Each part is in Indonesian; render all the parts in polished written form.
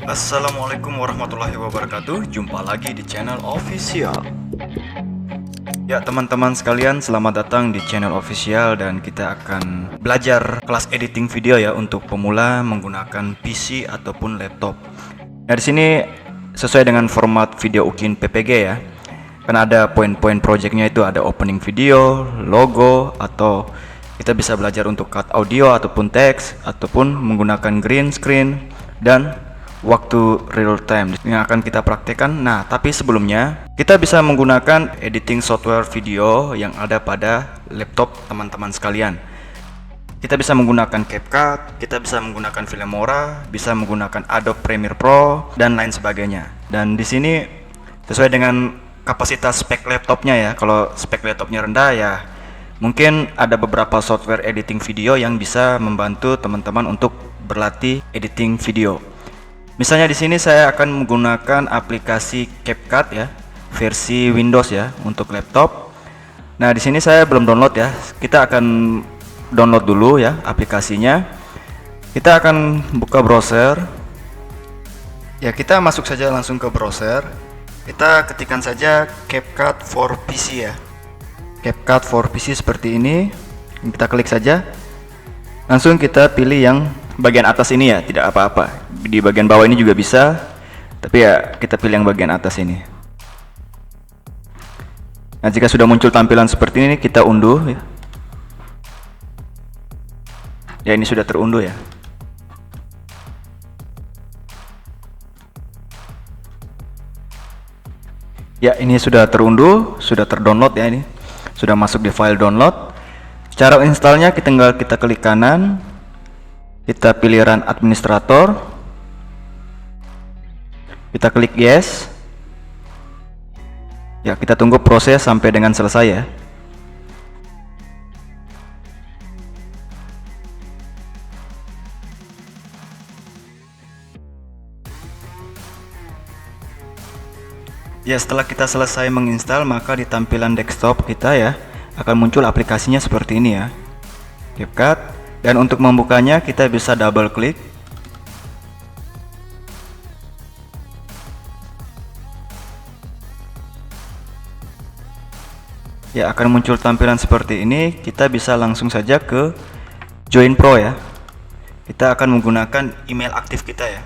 Assalamualaikum warahmatullahi wabarakatuh. Jumpa lagi di channel official. Ya teman-teman sekalian, selamat datang di channel official dan kita akan belajar kelas editing video ya untuk pemula menggunakan PC ataupun laptop. Nah di sini sesuai dengan format video Ukin PPG ya. Kan ada poin-poin projectnya, itu ada opening video, logo, atau kita bisa belajar untuk cut audio ataupun teks, ataupun menggunakan green screen dan waktu real time yang akan kita praktekkan. Nah, tapi sebelumnya kita bisa menggunakan editing software video yang ada pada laptop teman-teman sekalian. Kita bisa menggunakan CapCut, kita bisa menggunakan Filmora, bisa menggunakan Adobe Premiere Pro dan lain sebagainya. Dan di sini sesuai dengan kapasitas spek laptopnya ya. Kalau spek laptopnya rendah ya, mungkin ada beberapa software editing video yang bisa membantu teman-teman untuk berlatih editing video. Misalnya di sini saya akan menggunakan aplikasi CapCut ya, versi Windows ya untuk laptop. Nah, di sini saya belum download ya. Kita akan download dulu ya aplikasinya. Kita akan buka browser. Ya, kita masuk saja langsung ke browser. Kita ketikkan saja CapCut for PC ya. CapCut for PC seperti ini. Kita klik saja. Langsung kita pilih yang bagian atas ini ya, tidak apa-apa. Di bagian bawah ini juga bisa, tapi ya kita pilih yang bagian atas ini. Nah, jika sudah muncul tampilan seperti ini, kita unduh ya. Ya, ini sudah terunduh ya. Ya, ini sudah terunduh, sudah terdownload ya ini. Sudah masuk di file download. Cara installnya tinggal kita klik kanan, kita pilih run administrator, kita klik yes. Ya, kita tunggu proses sampai dengan selesai ya. Ya, setelah kita selesai menginstal, maka di tampilan desktop kita ya akan muncul aplikasinya seperti ini ya, CapCut. Dan untuk membukanya kita bisa double klik. Ya, akan muncul tampilan seperti ini. Kita bisa langsung saja ke Join Pro ya. Kita akan menggunakan email aktif kita ya.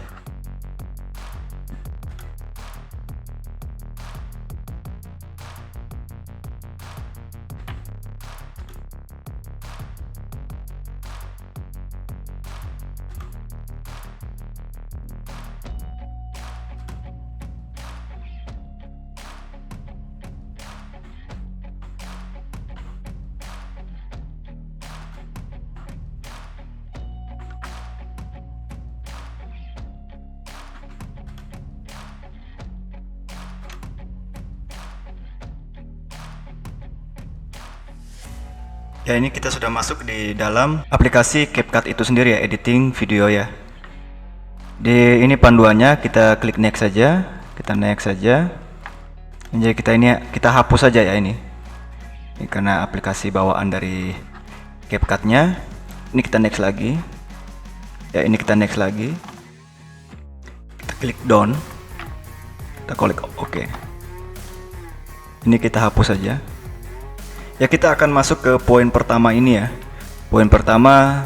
Ya, ini kita sudah masuk di dalam aplikasi CapCut itu sendiri ya, editing video ya. Di ini panduannya, kita klik next saja, kita next saja. Jadi kita hapus saja ya ini. Ini karena aplikasi bawaan dari CapCut-nya. Ini kita next lagi. Ya, ini kita next lagi. Kita klik done. Kita klik OK. Ini kita hapus saja. Ya, kita akan masuk ke poin pertama ini ya. Poin pertama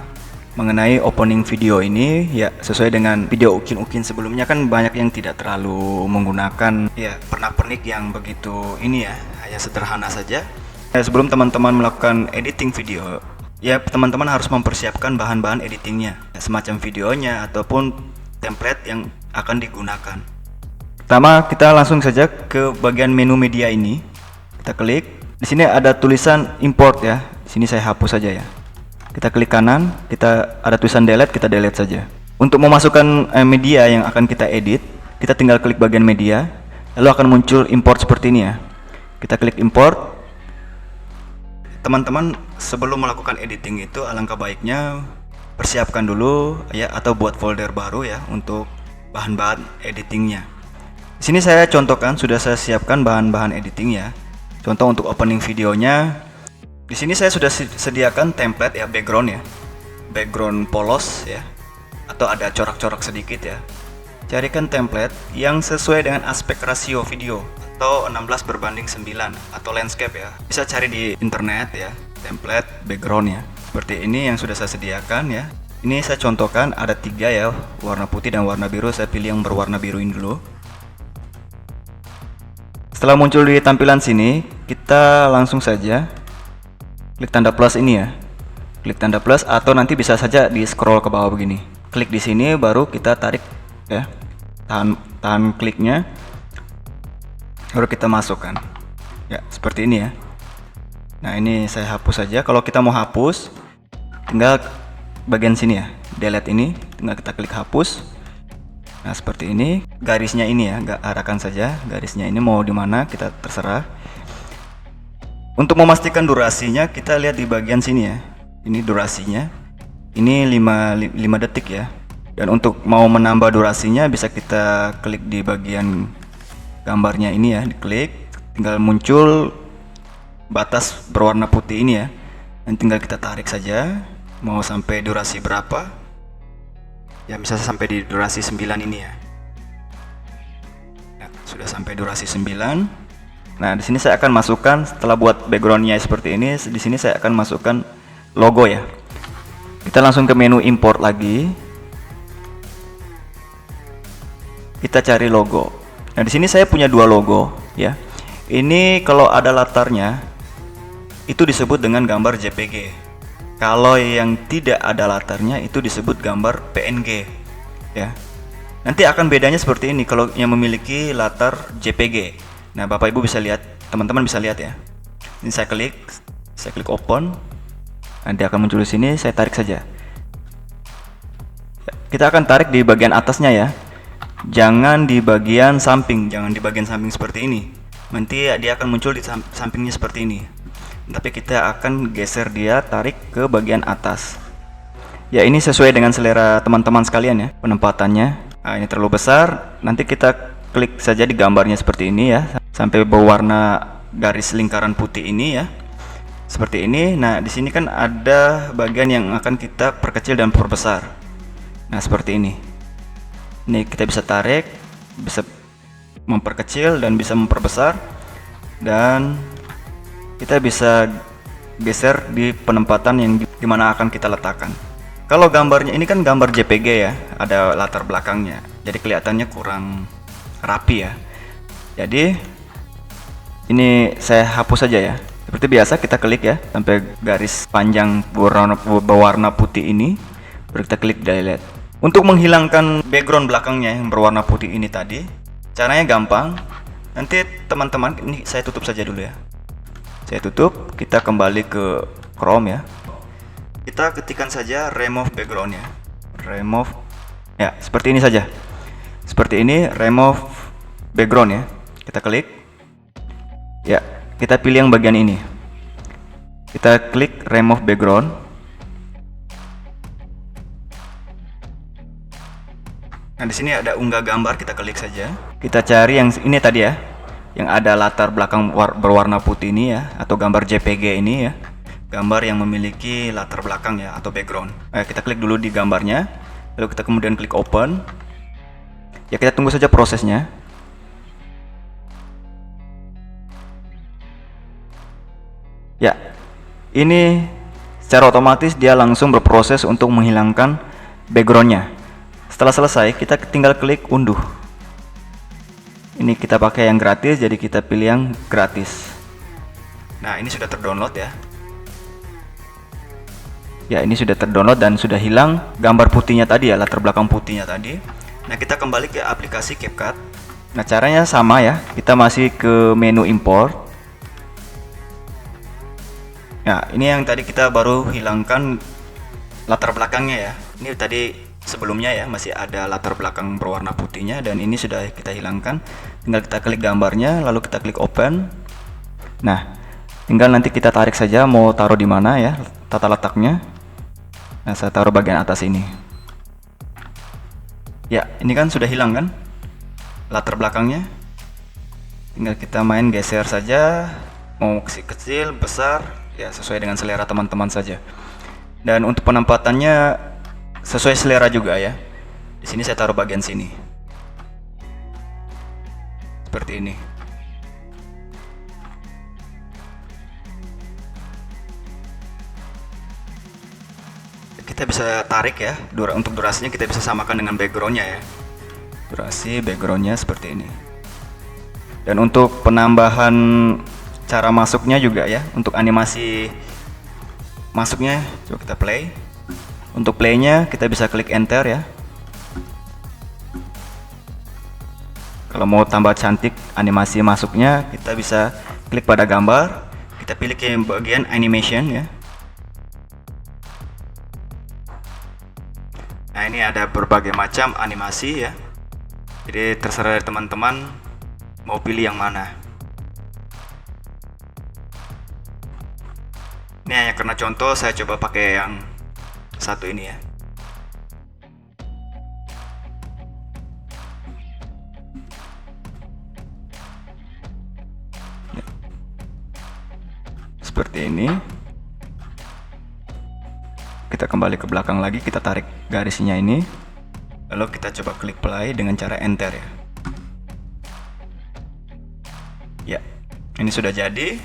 mengenai opening video ini ya, sesuai dengan video Ukin sebelumnya kan banyak yang tidak terlalu menggunakan ya pernak-pernik yang begitu ini ya, hanya sederhana saja. Ya, sebelum teman-teman melakukan editing video, ya teman-teman harus mempersiapkan bahan-bahan editingnya, ya, semacam videonya ataupun template yang akan digunakan. Pertama, kita langsung saja ke bagian menu media ini. Kita klik. Di sini ada tulisan import ya. Di sini saya hapus saja ya. Kita klik kanan, kita ada tulisan delete, kita delete saja. Untuk memasukkan media yang akan kita edit, kita tinggal klik bagian media, lalu akan muncul import seperti ini ya. Kita klik import. Teman-teman, sebelum melakukan editing itu alangkah baiknya persiapkan dulu ya, atau buat folder baru ya untuk bahan-bahan editingnya. Di sini saya contohkan, sudah saya siapkan bahan-bahan editing ya. Contoh untuk opening videonya, di sini saya sudah sediakan template ya, background ya, background polos ya, atau ada corak-corak sedikit ya. carikan template yang sesuai dengan aspek rasio video atau 16:9 atau landscape ya. Bisa cari di internet ya, template background ya. Seperti ini yang sudah saya sediakan ya. Ini saya contohkan ada 3 ya, warna putih dan warna biru. Saya pilih yang berwarna biru ini dulu. Setelah muncul di tampilan sini, kita langsung saja klik tanda plus ini ya. Klik tanda plus atau nanti bisa saja di scroll ke bawah begini. Klik di sini baru kita tarik ya. Tahan kliknya. Baru kita masukkan. Ya, seperti ini ya. Nah, ini saya hapus saja. Kalau kita mau hapus, tinggal bagian sini ya. Delete ini, tinggal kita klik hapus. Nah, seperti ini, garisnya ini ya, nggak arahkan saja garisnya ini mau di mana kita terserah. Untuk memastikan durasinya, kita lihat di bagian sini ya. Ini durasinya, ini 5 detik ya. Dan untuk mau menambah durasinya, bisa kita klik di bagian gambarnya ini ya, diklik, tinggal muncul batas berwarna putih ini ya. Dan tinggal kita tarik saja, mau sampai durasi berapa. Ya, bisa sampai di durasi 9 ini ya. Nah, sudah sampai durasi 9. Nah, di sini saya akan masukkan setelah buat backgroundnya seperti ini, di sini saya akan masukkan logo ya. Kita langsung ke menu import lagi. Kita cari logo. Nah, di sini saya punya 2 logo ya. Ini kalau ada latarnya itu disebut dengan gambar JPG. Kalau yang tidak ada latarnya itu disebut gambar PNG ya. Nanti akan bedanya seperti ini kalau yang memiliki latar JPG. Nah, Bapak Ibu bisa lihat, teman-teman bisa lihat ya. Ini saya klik open. Nanti akan muncul di sini, saya tarik saja. Kita akan tarik di bagian atasnya ya. Jangan di bagian samping, jangan di bagian samping seperti ini. Nanti dia akan muncul di sampingnya seperti ini. Tapi kita akan geser dia, tarik ke bagian atas. Ya, ini sesuai dengan selera teman-teman sekalian ya, penempatannya. Nah, ini terlalu besar, nanti kita klik saja di gambarnya seperti ini ya, sampai berwarna garis lingkaran putih ini ya. Seperti ini. Nah, di sini kan ada bagian yang akan kita perkecil dan perbesar. Nah, seperti ini. Ini kita bisa tarik, bisa memperkecil dan bisa memperbesar. Dan kita bisa geser di penempatan yang dimana akan kita letakkan. Kalau gambarnya ini kan gambar JPG ya, ada latar belakangnya, jadi kelihatannya kurang rapi ya. Jadi ini saya hapus saja ya. Seperti biasa kita klik ya sampai garis panjang berwarna putih ini, baru kita klik delete. Untuk menghilangkan background belakangnya yang berwarna putih ini tadi, caranya gampang. Nanti teman-teman, ini saya tutup saja dulu ya. Saya tutup, kita kembali ke Chrome ya. Kita ketikkan saja remove background ya. Remove. Ya, seperti ini saja. Seperti ini, remove background ya. Kita klik. Ya, kita pilih yang bagian ini. Kita klik remove background. Nah, di sini ada unggah gambar, kita klik saja. Kita cari yang ini tadi ya. Yang ada latar belakang berwarna putih ini ya, atau gambar JPG ini ya, gambar yang memiliki latar belakang ya atau background. Kita klik dulu di gambarnya, lalu kita kemudian klik open ya. Kita tunggu saja prosesnya. Ya, ini secara otomatis dia langsung berproses untuk menghilangkan backgroundnya. Setelah selesai, kita tinggal klik unduh. Ini kita pakai yang gratis, jadi kita pilih yang gratis. Nah, ini sudah terdownload ya. Ya, ini sudah terdownload dan sudah hilang gambar putihnya tadi ya, latar belakang putihnya tadi. Nah, kita kembali ke aplikasi CapCut. Nah, caranya sama ya. Kita masih ke menu import. Nah, ini yang tadi kita baru hilangkan latar belakangnya ya. Ini tadi sebelumnya ya masih ada latar belakang berwarna putihnya, dan ini sudah kita hilangkan. Tinggal kita klik gambarnya, lalu kita klik open. Nah, tinggal nanti kita tarik saja mau taruh di mana ya tata letaknya. Nah, saya taruh bagian atas ini. Ya, ini kan sudah hilang kan latar belakangnya. Tinggal kita main geser saja, mau kecil, besar, ya sesuai dengan selera teman-teman saja. Dan untuk penempatannya sesuai selera juga ya. Di sini saya taruh bagian sini. seperti ini. Kita bisa tarik ya, untuk durasinya kita bisa samakan dengan backgroundnya ya. Durasi backgroundnya seperti ini. Dan untuk penambahan cara masuknya juga ya, untuk animasi masuknya coba kita play. Untuk playnya kita bisa klik enter ya. Kalau mau tambah cantik animasi masuknya, kita bisa klik pada gambar, kita pilih ke bagian animation ya. Nah, ini ada berbagai macam animasi ya. Jadi terserah dari teman-teman mau pilih yang mana. Ini hanya karena contoh, saya coba pakai yang satu ini ya. Seperti ini. Kita kembali ke belakang lagi, kita tarik garisnya ini. Lalu kita coba klik play dengan cara enter ya. Ya, ini sudah jadi.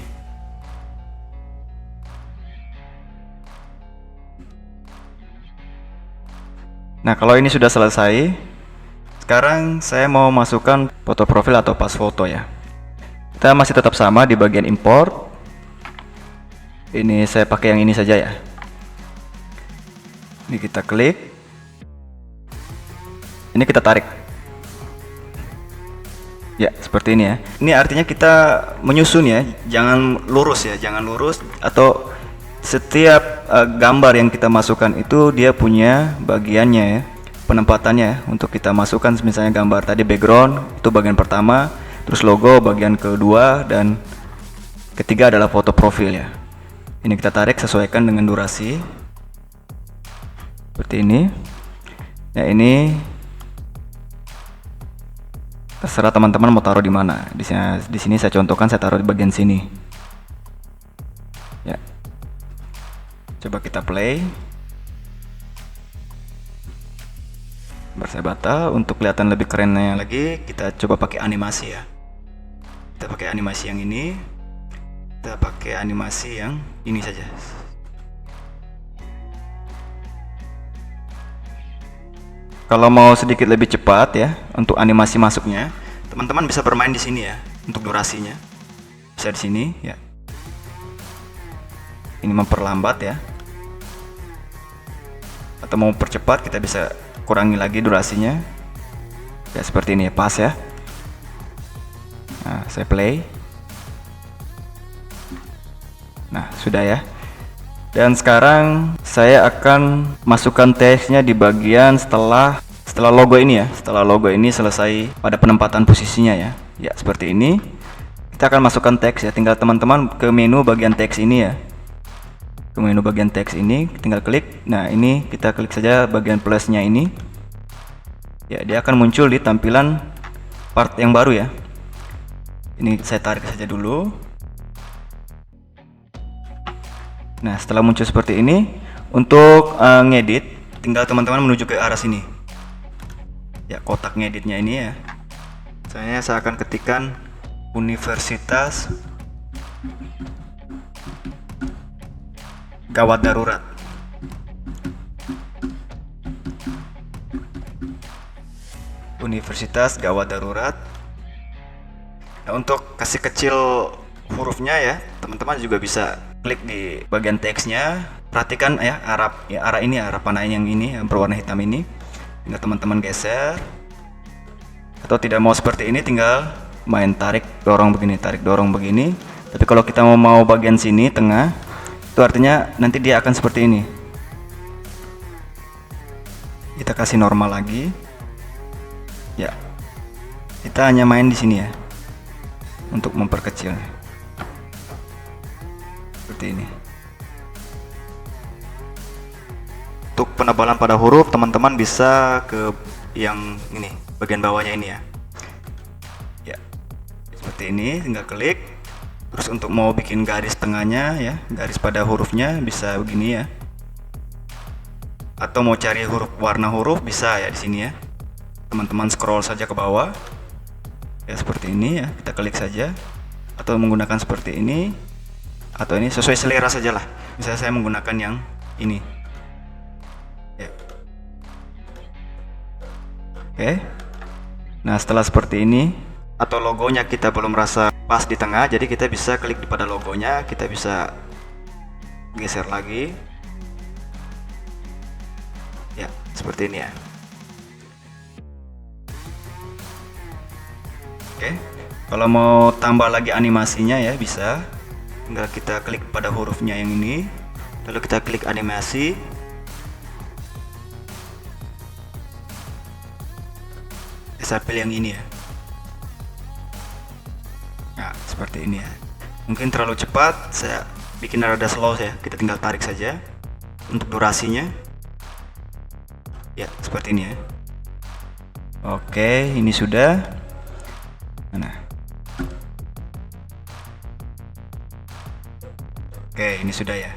Nah, kalau ini sudah selesai, sekarang saya mau masukkan foto profil atau pas foto ya. Kita masih tetap sama di bagian import. Ini saya pakai yang ini saja ya. Ini kita klik. Ini kita tarik. Ya, seperti ini ya. Ini artinya kita menyusun ya, jangan lurus ya, jangan lurus, atau setiap gambar yang kita masukkan itu dia punya bagiannya ya, penempatannya untuk kita masukkan. Misalnya gambar tadi background itu bagian pertama, terus logo bagian kedua, dan ketiga adalah foto profil ya. Ini kita tarik, sesuaikan dengan durasi seperti ini. Ya, ini terserah teman-teman mau taruh di mana. Di sini saya contohkan, saya taruh di bagian sini. Ya. Coba kita play. Saya batal. Untuk kelihatan lebih kerennya lagi, kita coba pakai animasi ya. Kita pakai animasi yang ini. Kita pakai animasi yang ini saja. Kalau mau sedikit lebih cepat ya, untuk animasi masuknya, teman-teman bisa bermain di sini ya, untuk durasinya. Bisa di sini ya. Ini memperlambat ya. Atau mau percepat, kita bisa kurangi lagi durasinya. Ya, seperti ini ya, pas ya. Nah, saya play. Nah, sudah ya. Dan sekarang saya akan masukkan teksnya di bagian setelah logo ini ya. Setelah logo ini selesai pada penempatan posisinya ya. Ya, seperti ini. Kita akan masukkan teks ya. Tinggal teman-teman ke menu bagian teks ini ya. Ke menu bagian teks ini, tinggal klik. Nah, ini kita klik saja bagian plusnya ini. Ya, dia akan muncul di tampilan part yang baru ya. Ini saya tarik saja dulu. Nah, setelah muncul seperti ini, untuk ngedit, tinggal teman-teman menuju ke arah sini. Ya, kotak ngeditnya ini ya. Saya akan ketikkan Universitas Gawat Darurat. Universitas Gawat Darurat. Nah, untuk kasih kecil hurufnya ya, teman-teman juga bisa klik di bagian teksnya. Perhatikan ya, arah ini, arah panah yang ini yang berwarna hitam ini. Tinggal teman-teman geser. Atau tidak mau seperti ini, tinggal main tarik dorong begini, tarik dorong begini. Tapi kalau kita mau bagian sini tengah, itu artinya nanti dia akan seperti ini. Kita kasih normal lagi. Ya. Kita hanya main di sini ya. Untuk memperkecilnya. Seperti ini. Untuk penebalan pada huruf, teman-teman bisa ke yang ini, bagian bawahnya ini ya. Ya, seperti ini, tinggal klik. Terus untuk mau bikin garis tengahnya ya, garis pada hurufnya bisa begini ya. Atau mau cari warna huruf bisa ya di sini ya. Teman-teman scroll saja ke bawah. Ya seperti ini ya, kita klik saja, atau menggunakan seperti ini, atau ini sesuai selera saja lah. Misalnya saya menggunakan yang ini ya. Oke, nah setelah seperti ini, atau logonya kita belum merasa pas di tengah, jadi kita bisa klik pada logonya, kita bisa geser lagi ya, seperti ini ya. Oke, kalau mau tambah lagi animasinya ya bisa, tinggal kita klik pada hurufnya yang ini, lalu kita klik animasi. Saya pilih yang ini ya. Nah seperti ini ya. Mungkin terlalu cepat, saya bikin rada slow ya, kita tinggal tarik saja untuk durasinya ya, seperti ini ya. Oke, ini sudah. Nah, oke, ini sudah ya.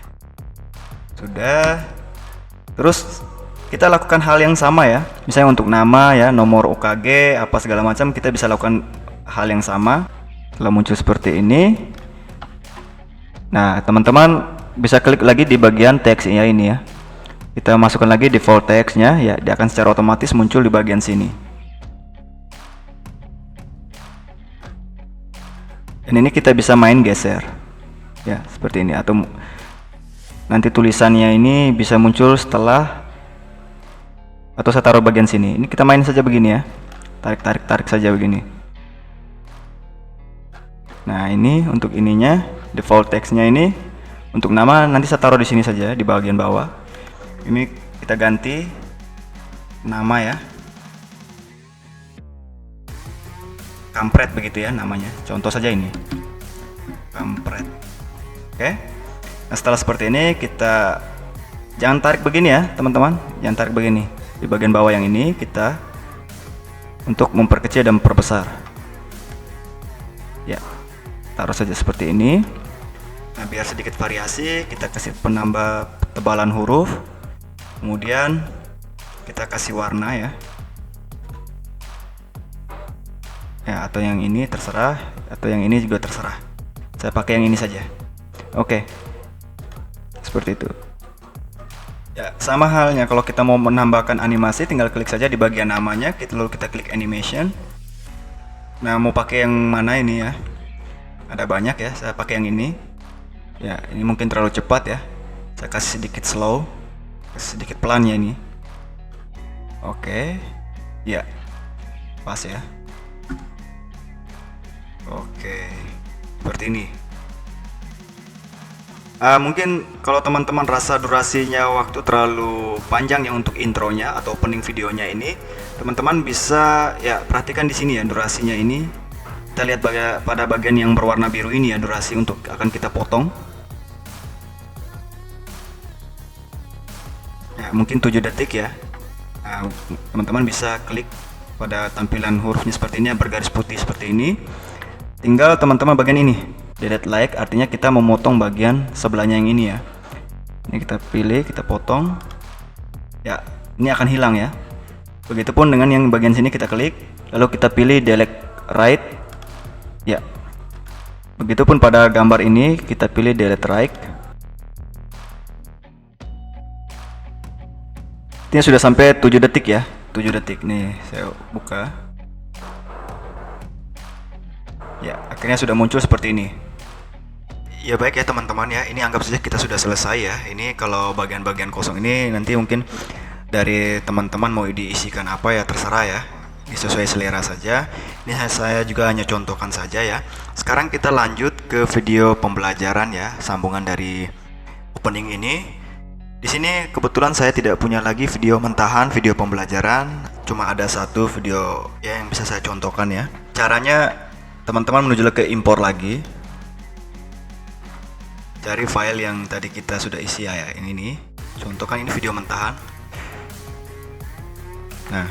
Sudah. Terus kita lakukan hal yang sama ya. Misalnya untuk nama ya, nomor UKG, apa segala macam, kita bisa lakukan hal yang sama. Setelah muncul seperti ini. Nah, teman-teman bisa klik lagi di bagian teksnya ini ya. Kita masukkan lagi default teksnya ya, dia akan secara otomatis muncul di bagian sini. Dan ini kita bisa main geser ya, seperti ini, atau nanti tulisannya ini bisa muncul setelah, atau saya taruh bagian sini. Ini kita main saja begini ya, tarik saja begini. Nah ini untuk ininya, default text-nya ini. Untuk nama nanti saya taruh di sini saja, di bagian bawah. Ini kita ganti nama ya, kampret begitu ya namanya, contoh saja ini kampret. Oke, nah setelah seperti ini, kita jangan tarik begini ya teman-teman, jangan tarik begini. Di bagian bawah yang ini kita untuk memperkecil dan memperbesar ya, taruh saja seperti ini. Nah biar sedikit variasi, kita kasih penambah ketebalan huruf, kemudian kita kasih warna ya. Ya, atau yang ini terserah, atau yang ini juga terserah. Saya pakai yang ini saja. Oke, seperti itu ya. Sama halnya kalau kita mau menambahkan animasi, tinggal klik saja di bagian namanya, lalu kita klik animation. Nah mau pakai yang mana ini ya, ada banyak ya, saya pakai yang ini ya. Ini mungkin terlalu cepat ya, saya kasih sedikit slow, kasih sedikit pelan ya ini. Oke ya, pas ya. Oke, seperti ini. Mungkin kalau teman-teman rasa durasinya waktu terlalu panjang ya untuk intronya atau opening videonya ini, teman-teman bisa ya perhatikan di sini ya durasinya ini. Kita lihat pada bagian yang berwarna biru ini ya, durasi untuk akan kita potong. Ya, mungkin 7 detik ya. Nah, teman-teman bisa klik pada tampilan hurufnya seperti ini, bergaris putih seperti ini. Tinggal teman-teman bagian ini, delete like, artinya kita memotong bagian sebelahnya yang ini ya. Ini kita pilih, kita potong. Ya, ini akan hilang ya. Begitupun dengan yang bagian sini, kita klik, lalu kita pilih delete right. Ya. Begitupun pada gambar ini, kita pilih delete right. Ini sudah sampai 7 detik ya. 7 detik nih, saya buka. Ya, akhirnya sudah muncul seperti ini. Ya baik ya teman-teman ya, ini anggap saja kita sudah selesai ya. Ini kalau bagian-bagian kosong ini nanti mungkin dari teman-teman mau diisikan apa ya, terserah ya, sesuai selera saja. Ini saya juga hanya contohkan saja ya. Sekarang kita lanjut ke video pembelajaran ya, sambungan dari opening ini. Di sini kebetulan saya tidak punya lagi video mentahan, video pembelajaran, cuma ada satu video ya yang bisa saya contohkan ya. Caranya teman-teman menuju ke impor lagi, cari file yang tadi kita sudah isi ya, ini nih, contohkan ini video mentahan. Nah,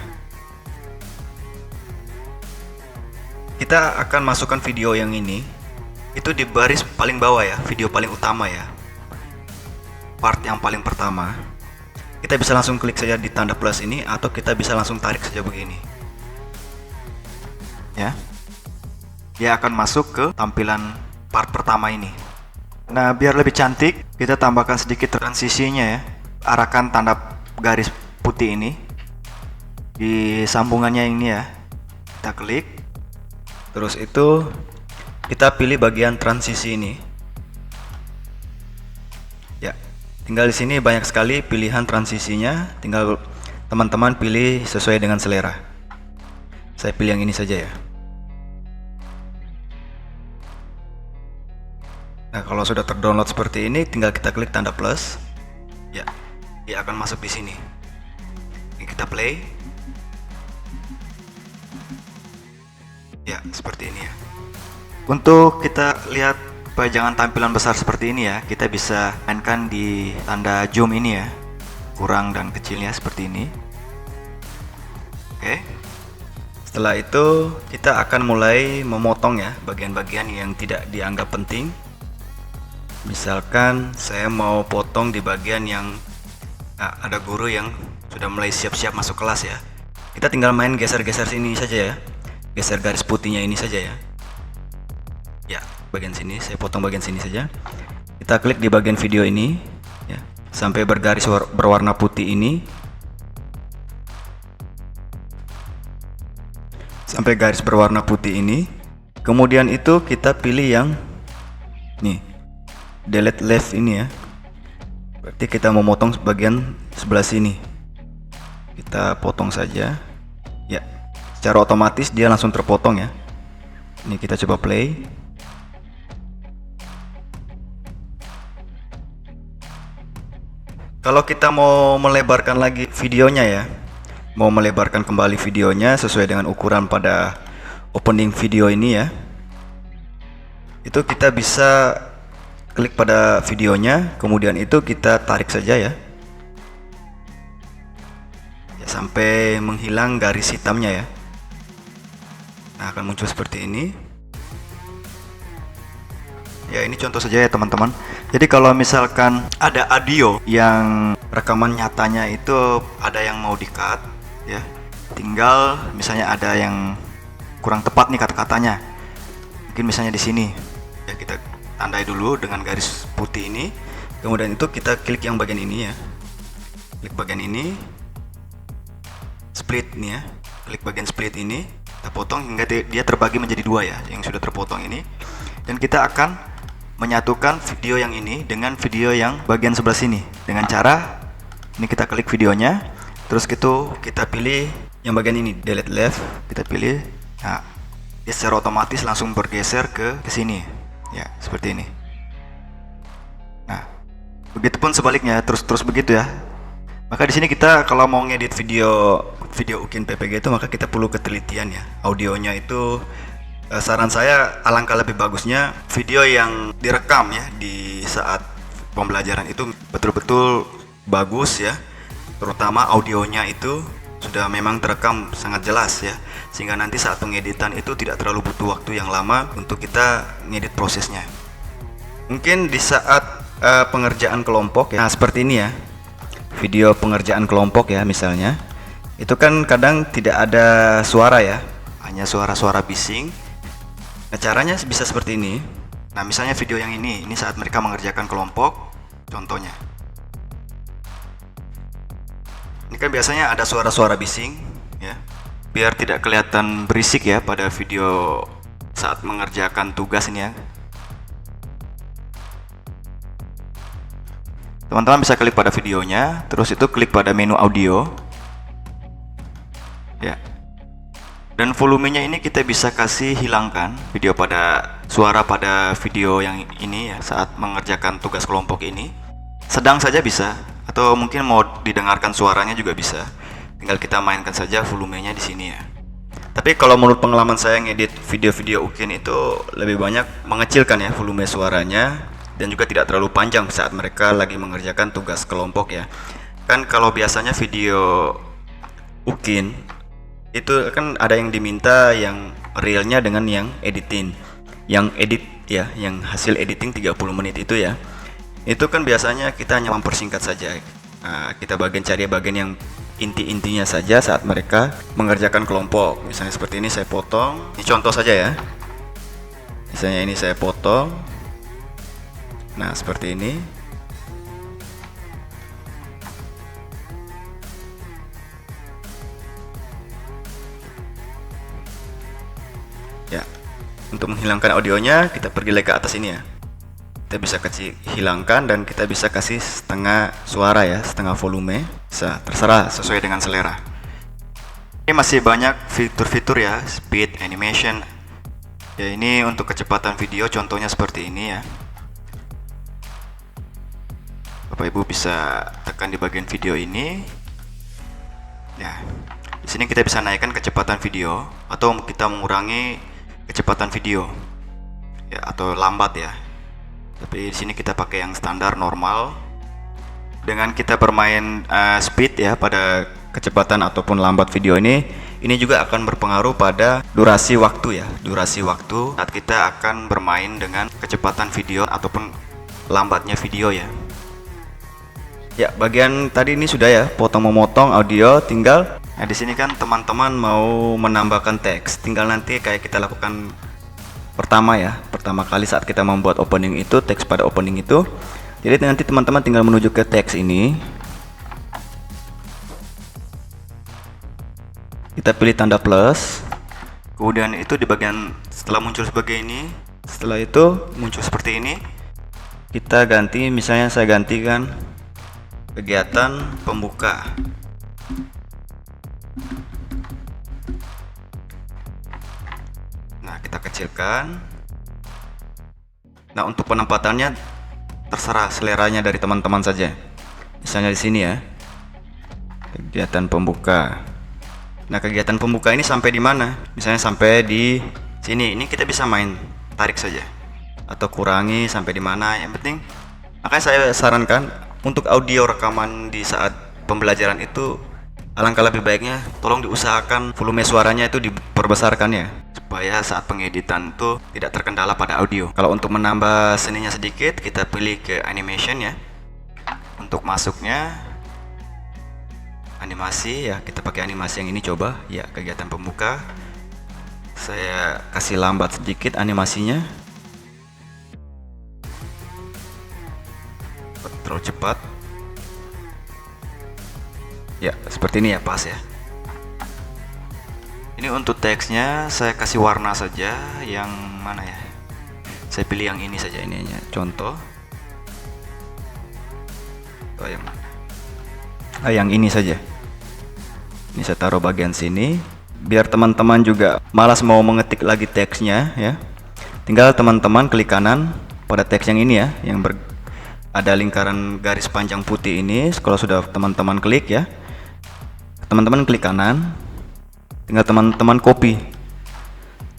kita akan masukkan video yang ini, itu di baris paling bawah ya, video paling utama ya, part yang paling pertama. Kita bisa langsung klik saja di tanda plus ini, atau kita bisa langsung tarik saja begini ya. dia akan masuk ke tampilan part pertama ini. Nah, biar lebih cantik, kita tambahkan sedikit transisinya ya. Arahkan tanda garis putih ini di sambungannya ini ya. Kita klik. Terus itu kita pilih bagian transisi ini. Ya, tinggal di sini banyak sekali pilihan transisinya. Tinggal teman-teman pilih sesuai dengan selera. Saya pilih yang ini saja ya. Nah, kalau sudah terdownload seperti ini, tinggal kita klik tanda plus. Ya, dia akan masuk di sini. Ini kita play. Ya, seperti ini ya. Untuk kita lihat pajangan tampilan besar seperti ini ya, kita bisa mainkan di tanda zoom ini ya. Kurang dan kecilnya seperti ini. Oke. Setelah itu, kita akan mulai memotong ya bagian-bagian yang tidak dianggap penting. Misalkan saya mau potong di bagian yang ada guru yang sudah mulai siap-siap masuk kelas ya. Kita tinggal main geser-geser sini saja ya. Geser garis putihnya ini saja ya. Ya, bagian sini saya potong bagian sini saja. Kita klik di bagian video ini ya, sampai bergaris berwarna putih ini. Sampai garis berwarna putih ini. Kemudian itu kita pilih yang nih, delete left ini ya. Berarti kita memotong bagian sebelah sini. Kita potong saja. Ya, secara otomatis dia langsung terpotong ya. Ini kita coba play. Kalau kita mau melebarkan lagi videonya ya, mau melebarkan kembali videonya sesuai dengan ukuran pada opening video ini ya, itu kita bisa klik pada videonya, kemudian itu kita tarik saja ya, sampai menghilang garis hitamnya ya. Nah, akan muncul seperti ini. Ya, ini contoh saja ya teman-teman. Jadi kalau misalkan ada audio yang rekaman nyatanya itu ada yang mau di-cut ya, tinggal misalnya ada yang kurang tepat nih kata-katanya. Mungkin misalnya di sini. Ya, kita tandai dulu dengan garis putih ini. Kemudian itu kita klik yang bagian ini ya. Klik bagian ini. Split nih ya. Klik bagian split ini, kita potong hingga dia terbagi menjadi dua ya, yang sudah terpotong ini. Dan kita akan menyatukan video yang ini dengan video yang bagian sebelah sini dengan cara ini, kita klik videonya, terus gitu kita pilih yang bagian ini, delete left, kita pilih. Nah, dia secara otomatis langsung bergeser ke sini ya, seperti ini. Nah, begitupun sebaliknya, terus begitu ya. Maka di sini kita kalau mau ngedit video UKIN PPG itu, maka kita perlu ketelitian ya. Audionya itu saran saya alangkah lebih bagusnya video yang direkam ya di saat pembelajaran itu betul-betul bagus ya, terutama audionya itu sudah memang terekam sangat jelas ya, sehingga nanti saat pengeditan itu tidak terlalu butuh waktu yang lama untuk kita ngedit prosesnya. Mungkin di saat pengerjaan kelompok ya, nah seperti ini ya, video pengerjaan kelompok ya misalnya, itu kan kadang tidak ada suara ya, hanya suara-suara bising. Nah, caranya bisa seperti ini. Nah, misalnya video yang ini saat mereka mengerjakan kelompok, contohnya. Ini kan biasanya ada suara-suara bising, ya. Biar tidak kelihatan berisik ya pada video saat mengerjakan tugas ini ya. Teman-teman bisa klik pada videonya, terus itu klik pada menu audio, ya. Dan volumenya ini kita bisa kasih hilangkan suara pada video yang ini ya, saat mengerjakan tugas kelompok ini. Sedang saja bisa, atau mungkin mau didengarkan suaranya juga bisa. Tinggal kita mainkan saja volumenya di sini ya. Tapi kalau menurut pengalaman saya ngedit video-video UKIN itu lebih banyak mengecilkan ya volume suaranya, dan juga tidak terlalu panjang saat mereka lagi mengerjakan tugas kelompok ya. Kan kalau biasanya video UKIN itu kan ada yang diminta yang realnya dengan yang editing, yang edit ya, yang hasil editing 30 menit itu ya. Itu kan biasanya kita hanya mempersingkat saja. Nah, kita cari bagian yang inti-intinya saja saat mereka mengerjakan kelompok. Misalnya seperti ini saya potong. Ini contoh saja ya. Misalnya ini saya potong. Nah, seperti ini. Ya, untuk menghilangkan audionya kita pergi lagi ke atas ini ya. Kita bisa kasih hilangkan dan kita bisa kasih setengah suara ya, setengah volume. Bisa, terserah sesuai dengan selera. Ini masih banyak fitur-fitur ya, speed, animation. Ya, ini untuk kecepatan video contohnya seperti ini ya. Bapak Ibu bisa tekan di bagian video ini. Ya. Di sini kita bisa naikkan kecepatan video atau kita mengurangi kecepatan video. Ya, atau lambat ya. Tapi di sini kita pakai yang standar normal. Dengan kita bermain speed ya pada kecepatan ataupun lambat video ini juga akan berpengaruh pada durasi waktu ya. Durasi waktu saat kita akan bermain dengan kecepatan video ataupun lambatnya video ya. Ya, bagian tadi ini sudah ya, potong memotong audio, tinggal di sini kan teman-teman mau menambahkan teks, tinggal nanti kayak kita lakukan pertama ya, pertama kali saat kita membuat opening itu, teks pada opening itu. Jadi nanti teman-teman tinggal menuju ke teks ini. Kita pilih tanda plus. Kemudian itu di bagian setelah muncul sebagai ini, setelah itu muncul seperti ini. Kita ganti, misalnya saya gantikan kegiatan pembuka. Nah, kita kecilkan. Nah, untuk penempatannya terserah seleranya dari teman-teman saja. Misalnya di sini ya. Kegiatan pembuka. Nah, kegiatan pembuka ini sampai di mana? Misalnya sampai di sini. Ini kita bisa main tarik saja atau kurangi sampai di mana, yang penting. Makanya saya sarankan untuk audio rekaman di saat pembelajaran itu alangkah lebih baiknya tolong diusahakan volume suaranya itu diperbesarkan ya, supaya saat pengeditan itu tidak terkendala pada audio. Kalau untuk menambah seninya sedikit, kita pilih ke animation ya. Untuk masuknya animasi ya, kita pakai animasi yang ini coba ya, kegiatan pembuka. Saya kasih lambat sedikit animasinya, terlalu cepat ya, seperti ini ya, pas ya. Ini untuk teksnya saya kasih warna saja, yang mana ya, saya pilih yang ini saja, ini hanya contoh. Oh, yang mana? Yang ini saja. Ini saya taruh bagian sini biar teman-teman juga malas mau mengetik lagi teksnya ya. Tinggal teman-teman klik kanan pada teks yang ini ya, yang ada lingkaran garis panjang putih ini. Kalau sudah teman-teman klik ya, teman-teman klik kanan, tinggal teman-teman copy.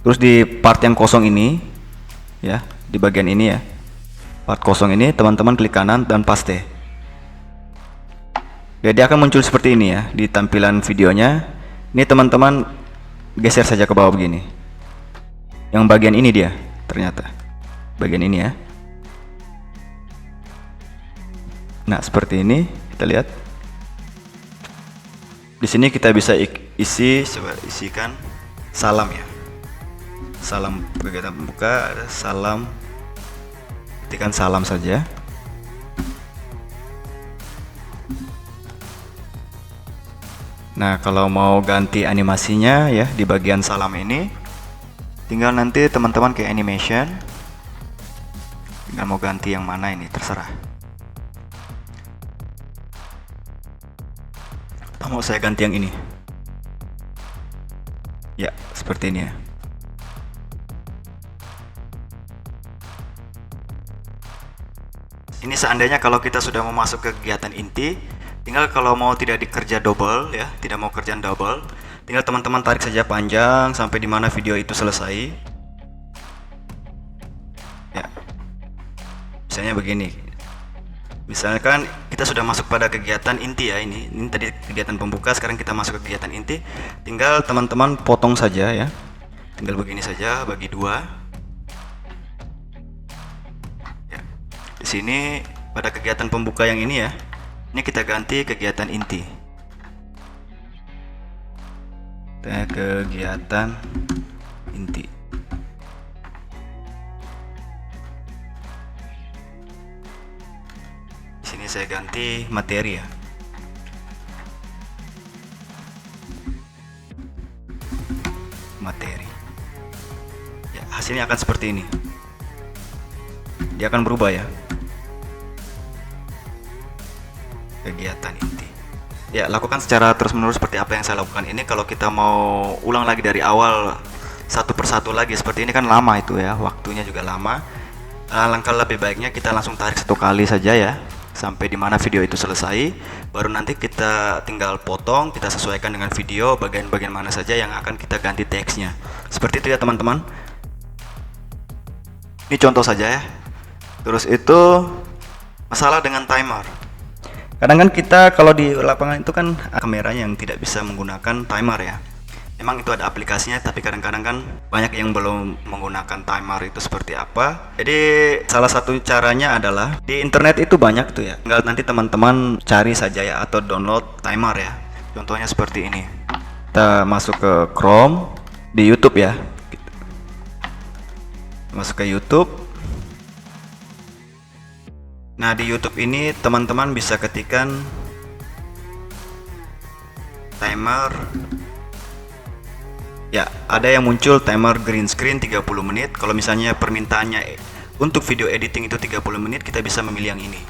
Terus di part yang kosong ini ya, di bagian ini ya, part kosong ini teman-teman klik kanan dan paste. Jadi akan muncul seperti ini ya di tampilan videonya. Ini teman-teman geser saja ke bawah begini. Yang bagian ini dia ternyata bagian ini ya. Nah, seperti ini kita lihat. Di sini kita bisa isikan salam ya. Salam kegiatan pembuka, ada salam. Ketikkan salam saja. Nah, kalau mau ganti animasinya ya di bagian salam ini, tinggal nanti teman-teman ke animation. Tinggal mau ganti yang mana ini, terserah. Mau saya ganti yang ini. Ya, seperti ini ya. Ini seandainya kalau kita sudah mau masuk ke kegiatan inti, tinggal kalau mau tidak dikerja double ya, tidak mau kerjaan double, tinggal teman-teman tarik saja panjang sampai di mana video itu selesai. Ya. Misalnya begini. Misalkan kita sudah masuk pada kegiatan inti ya, ini tadi kegiatan pembuka, sekarang kita masuk ke kegiatan inti. Tinggal teman-teman potong saja ya. Tinggal begini saja, bagi dua. Ya. Di sini pada kegiatan pembuka yang ini ya, ini kita ganti kegiatan inti. Kegiatan inti. saya ganti materi ya. Materi. Ya, hasilnya akan seperti ini. Dia akan berubah ya. Kegiatan inti. Ya, lakukan secara terus-menerus seperti apa yang saya lakukan ini. Kalau kita mau ulang lagi dari awal satu persatu lagi seperti ini kan lama itu ya, waktunya juga lama. Langkah lebih baiknya kita langsung tarik satu kali saja ya, sampai dimana video itu selesai. Baru nanti kita tinggal potong, kita sesuaikan dengan video bagian-bagian mana saja yang akan kita ganti teksnya. Seperti itu ya teman-teman. Ini contoh saja ya. Terus itu masalah dengan timer. Kadang kan kita kalau di lapangan itu kan kameranya yang tidak bisa menggunakan timer ya. Memang itu ada aplikasinya, tapi kadang-kadang kan banyak yang belum menggunakan timer itu seperti apa. Jadi salah satu caranya adalah di internet itu banyak tuh ya. Tinggal nanti teman-teman cari saja ya atau download timer ya. Contohnya seperti ini. Kita masuk ke Chrome di YouTube ya. Masuk ke YouTube. Nah, di YouTube ini teman-teman bisa ketikkan timer. Ya, ada yang muncul timer green screen 30 menit. Kalau misalnya permintaannya untuk video editing itu 30 menit, kita bisa memilih yang ini.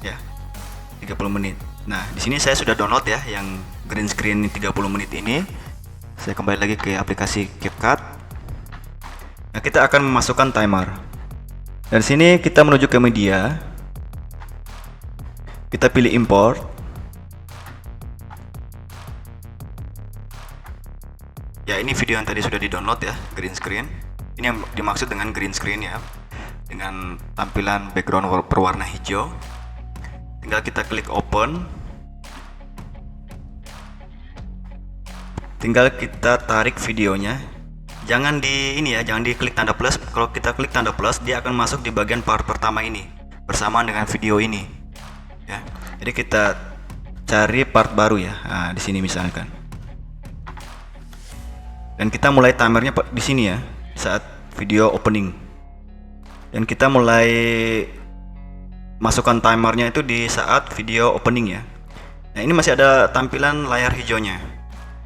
Ya, 30 menit. Nah, di sini saya sudah download ya yang green screen 30 menit ini. Saya kembali lagi ke aplikasi CapCut. Nah, kita akan memasukkan timer. Dari sini kita menuju ke media. Kita pilih import. Ya, ini video yang tadi sudah di-download ya, green screen. Ini yang dimaksud dengan green screen ya. Dengan tampilan background berwarna hijau. Tinggal kita klik open. Tinggal kita tarik videonya. Jangan jangan diklik tanda plus. Kalau kita klik tanda plus, dia akan masuk di bagian part pertama ini bersamaan dengan video ini. Ya. Jadi kita cari part baru ya. Nah, di sini misalkan. Dan kita mulai timernya di sini ya, saat video opening. Dan kita mulai masukkan timernya itu di saat video opening ya. Nah, ini masih ada tampilan layar hijaunya.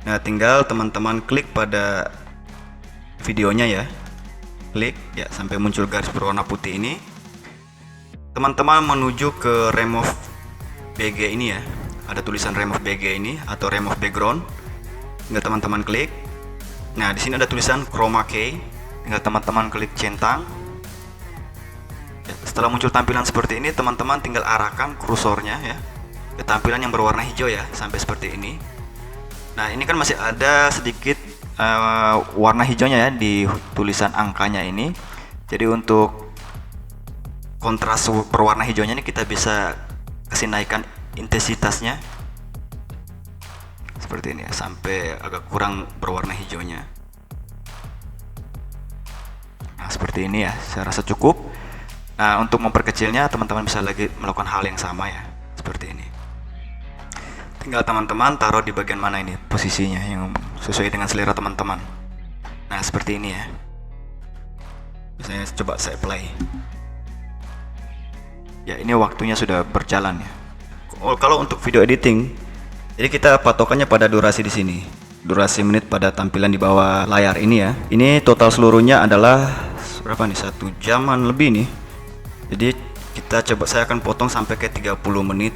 Nah, tinggal teman-teman klik pada videonya ya, klik ya sampai muncul garis berwarna putih ini. Teman-teman menuju ke remove BG ini ya, ada tulisan remove BG ini atau remove background. Tinggal teman-teman klik. Nah, di sini ada tulisan chroma key. Tinggal teman-teman klik centang. Ya, setelah muncul tampilan seperti ini, teman-teman tinggal arahkan kursornya ya ke tampilan yang berwarna hijau ya, sampai seperti ini. Nah, ini kan masih ada sedikit warna hijaunya ya di tulisan angkanya ini. Jadi untuk kontras berwarna hijaunya ini kita bisa kasih naikkan intensitasnya seperti ini ya, sampai agak kurang berwarna hijaunya. Nah, seperti ini ya, saya rasa cukup. Nah, untuk memperkecilnya teman-teman bisa lagi melakukan hal yang sama ya, seperti ini. Tinggal teman-teman taruh di bagian mana ini posisinya yang sesuai dengan selera teman-teman. Nah, seperti ini ya. Misalnya coba saya play. Ya, ini waktunya sudah berjalan ya. Kalau untuk video editing, jadi kita patokannya pada durasi di sini. Durasi menit pada tampilan di bawah layar ini ya. Ini total seluruhnya adalah berapa nih? 1 jaman lebih nih. Jadi saya akan potong sampai ke 30 menit.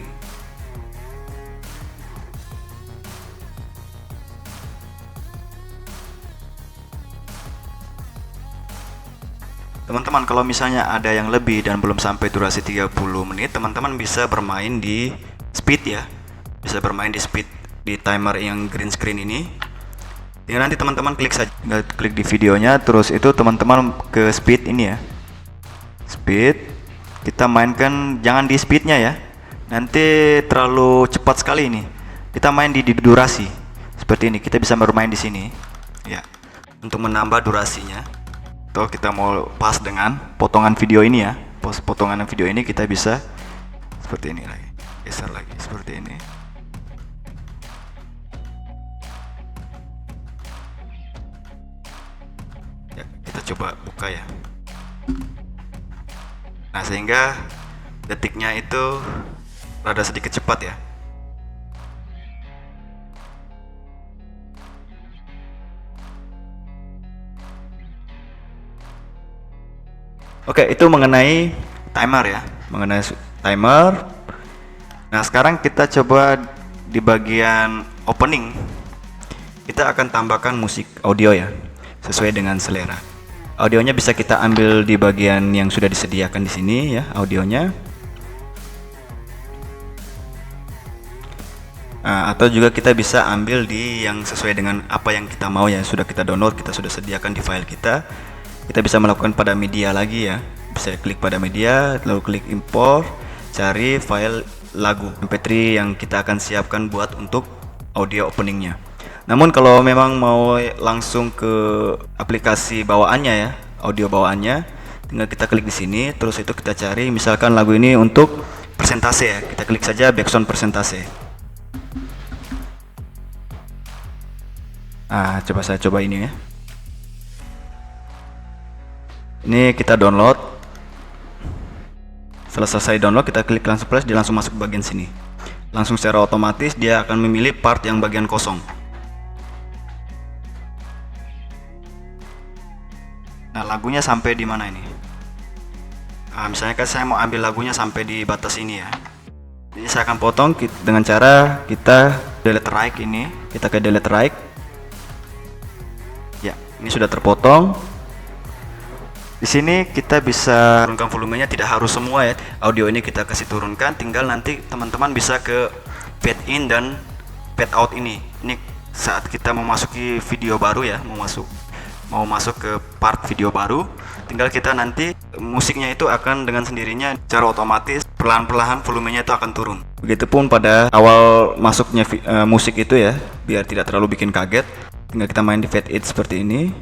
Teman-teman, kalau misalnya ada yang lebih dan belum sampai durasi 30 menit, teman-teman bisa bermain di speed ya. Bisa bermain di speed di timer yang green screen ini. Ya, nanti teman-teman klik saja, klik di videonya, terus itu teman-teman ke speed ini ya. Speed, kita mainkan jangan di speednya ya. Nanti terlalu cepat sekali ini. Kita main di durasi. Seperti ini, kita bisa bermain di sini. Ya. Untuk menambah durasinya. Atau kita mau pas dengan potongan video ini ya, potongan video ini kita bisa seperti ini lagi, geser lagi seperti ini. Ya, kita coba buka ya. Nah, sehingga detiknya itu rada sedikit cepat ya. Oke, itu mengenai timer ya, mengenai timer. Nah, sekarang kita coba di bagian opening. Kita akan tambahkan musik audio ya, sesuai dengan selera. Audionya bisa kita ambil di bagian yang sudah disediakan di sini ya, audionya. Nah, atau juga kita bisa ambil di yang sesuai dengan apa yang kita mau ya, sudah kita download, kita sudah sediakan di file kita. Kita bisa melakukan pada media lagi ya. Bisa klik pada media, lalu klik import, cari file lagu MP3 yang kita akan siapkan buat untuk audio openingnya. Namun kalau memang mau langsung ke aplikasi bawaannya ya, audio bawaannya, tinggal kita klik di sini, terus itu kita cari misalkan lagu ini untuk persentase ya. Kita klik saja background persentase. Coba saya coba ini ya. Ini kita download. Setelah selesai download, kita klik langsung flash, dia langsung masuk ke bagian sini. Langsung secara otomatis dia akan memilih part yang bagian kosong. Nah, lagunya sampai di mana ini? Misalnya kan saya mau ambil lagunya sampai di batas ini ya. Ini saya akan potong dengan cara kita delete right ini. Kita ke delete right. Ya, ini sudah terpotong. Di sini kita bisa turunkan volumenya, tidak harus semua ya. Audio ini kita kasih turunkan, tinggal nanti teman-teman bisa ke fade in dan fade out ini. Ini saat kita memasuki video baru ya, mau masuk ke part video baru, tinggal kita nanti musiknya itu akan dengan sendirinya secara otomatis perlahan-perlahan volumenya itu akan turun. Begitupun pada awal masuknya musik itu ya, biar tidak terlalu bikin kaget, tinggal kita main di fade in seperti ini.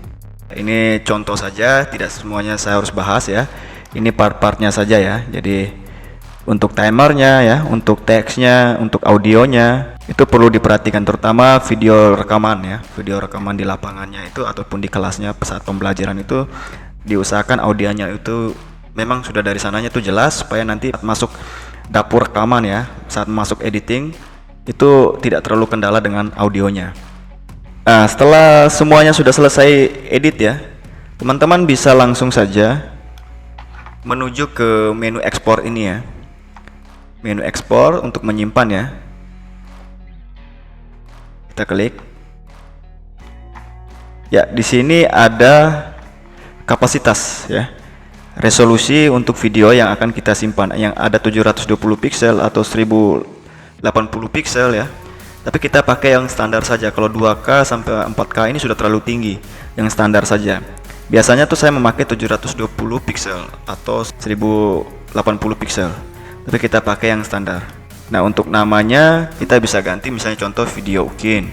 Ini contoh saja, tidak semuanya saya harus bahas ya. Ini part-partnya saja ya. Jadi untuk timernya ya, untuk teksnya, untuk audionya itu perlu diperhatikan, terutama video rekaman ya. Video rekaman di lapangannya itu ataupun di kelasnya saat pembelajaran itu diusahakan audionya itu memang sudah dari sananya itu jelas, supaya nanti saat masuk dapur rekaman ya, saat masuk editing itu tidak terlalu kendala dengan audionya. Nah, setelah semuanya sudah selesai edit ya, teman-teman bisa langsung saja menuju ke menu ekspor ini ya. Menu ekspor untuk menyimpan ya. Kita klik. Ya, di sini ada kapasitas ya. Resolusi untuk video yang akan kita simpan yang ada 720 pixel atau 1080 pixel ya. Tapi kita pakai yang standar saja. Kalau 2K sampai 4K ini sudah terlalu tinggi. Yang standar saja. Biasanya tuh saya memakai 720 pixel atau 1080 pixel. Tapi kita pakai yang standar. Nah, untuk namanya kita bisa ganti, misalnya contoh video Ukin.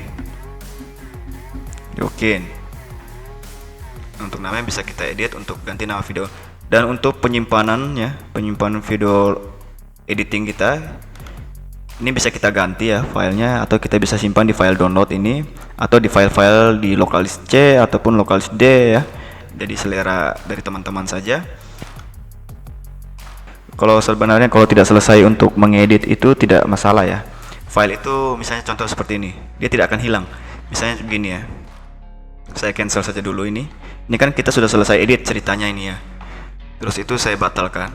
Untuk namanya bisa kita edit untuk ganti nama video. Dan untuk penyimpanannya, penyimpanan video editing kita, ini bisa kita ganti ya filenya, atau kita bisa simpan di file download ini, atau di file-file di lokalis C ataupun lokalis D ya. Jadi selera dari teman-teman saja. Kalau sebenarnya kalau tidak selesai untuk mengedit itu tidak masalah ya. File itu misalnya contoh seperti ini, dia tidak akan hilang. Misalnya begini ya. Saya cancel saja dulu ini. Ini kan kita sudah selesai edit ceritanya ini ya. Terus itu saya batalkan.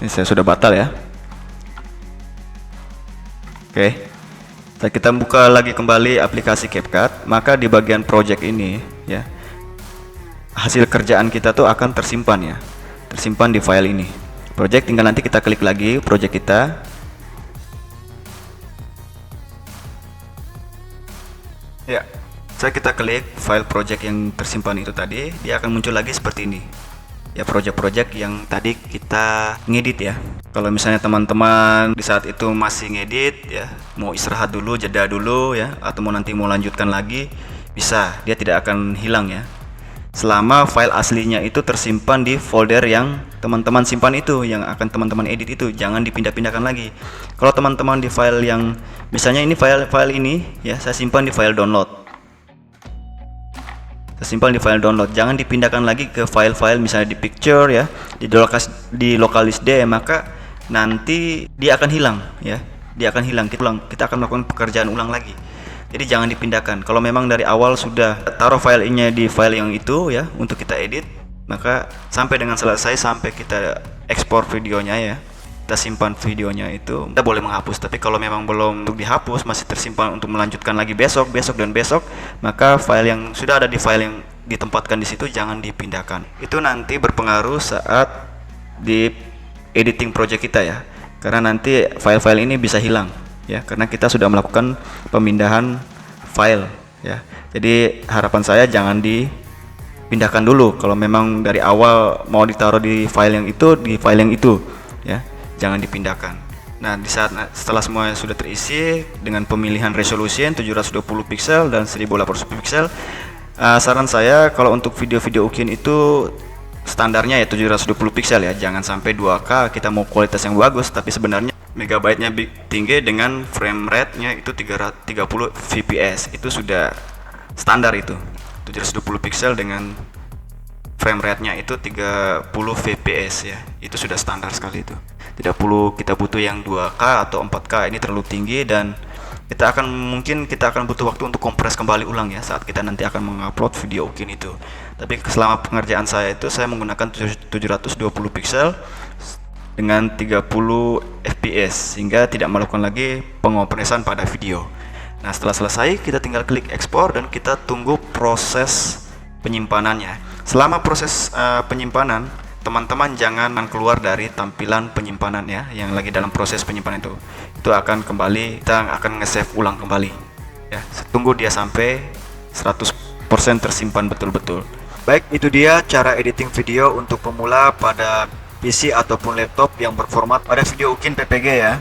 Ini saya sudah batal ya. Oke. Kita buka lagi kembali aplikasi CapCut, maka di bagian project ini ya, hasil kerjaan kita tuh akan tersimpan ya. Tersimpan di file ini. Project, tinggal nanti kita klik lagi project kita. Ya. Kita klik file project yang tersimpan itu tadi, dia akan muncul lagi seperti ini. Ya, project-project yang tadi kita ngedit ya. Kalau misalnya teman-teman di saat itu masih ngedit ya, mau istirahat dulu, jeda dulu ya, atau nanti mau lanjutkan lagi, bisa, dia tidak akan hilang ya. Selama file aslinya itu tersimpan di folder yang teman-teman simpan itu, yang akan teman-teman edit itu, jangan dipindah-pindahkan lagi. Kalau teman-teman di file yang, misalnya ini file ini ya, saya simpan di file download. Saya tersimpan di file download. Jangan dipindahkan lagi ke file-file misalnya di picture ya, di local disk D, maka nanti dia akan hilang ya. Dia akan hilang. Kita akan melakukan pekerjaan ulang lagi. Jadi jangan dipindahkan. Kalau memang dari awal sudah taruh filenya di file yang itu ya untuk kita edit, maka sampai dengan selesai, sampai kita ekspor videonya ya, kita simpan videonya itu, kita boleh menghapus. Tapi kalau memang belum untuk dihapus, masih tersimpan untuk melanjutkan lagi besok dan besok, maka file yang sudah ada di file yang ditempatkan di situ jangan dipindahkan. Itu nanti berpengaruh saat di editing project kita ya, karena nanti file-file ini bisa hilang ya, karena kita sudah melakukan pemindahan file ya. Jadi harapan saya jangan dipindahkan dulu. Kalau memang dari awal mau ditaruh di file yang itu ya, jangan dipindahkan. Nah, setelah semuanya sudah terisi dengan pemilihan resolusi 720 pixel dan 1080 pixel, saran saya kalau untuk video-video Ukin itu standarnya ya 720 pixel ya, jangan sampai 2K. Kita mau kualitas yang bagus, tapi sebenarnya megabyte-nya tinggi dengan frame rate-nya itu 30 fps, itu sudah standar. Itu 720 pixel dengan frame rate-nya itu 30 fps ya, itu sudah standar sekali. Itu tidak perlu kita butuh yang 2K atau 4K, ini terlalu tinggi, dan mungkin kita akan butuh waktu untuk kompres kembali ulang ya saat kita nanti akan mengupload video Ukin itu. Tapi selama pengerjaan saya itu saya menggunakan 720 pixel dengan 30 fps sehingga tidak melakukan lagi pengompresan pada video. Nah, setelah selesai kita tinggal klik ekspor dan kita tunggu proses penyimpanannya. Selama proses penyimpanan, teman-teman jangan keluar dari tampilan penyimpanan ya, yang lagi dalam proses penyimpanan itu akan kembali, kita akan nge-save ulang kembali ya. Tunggu dia sampai 100% tersimpan betul-betul. Baik, itu dia cara editing video untuk pemula pada PC ataupun laptop yang berformat pada video Ukin PPG ya.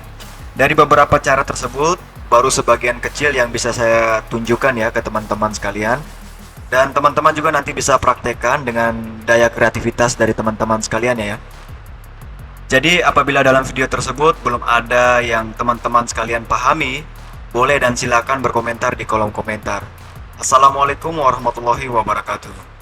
Dari beberapa cara tersebut, baru sebagian kecil yang bisa saya tunjukkan ya ke teman-teman sekalian. Dan teman-teman juga nanti bisa praktekkan dengan daya kreativitas dari teman-teman sekalian ya. Jadi apabila dalam video tersebut belum ada yang teman-teman sekalian pahami, boleh dan silakan berkomentar di kolom komentar. Assalamualaikum warahmatullahi wabarakatuh.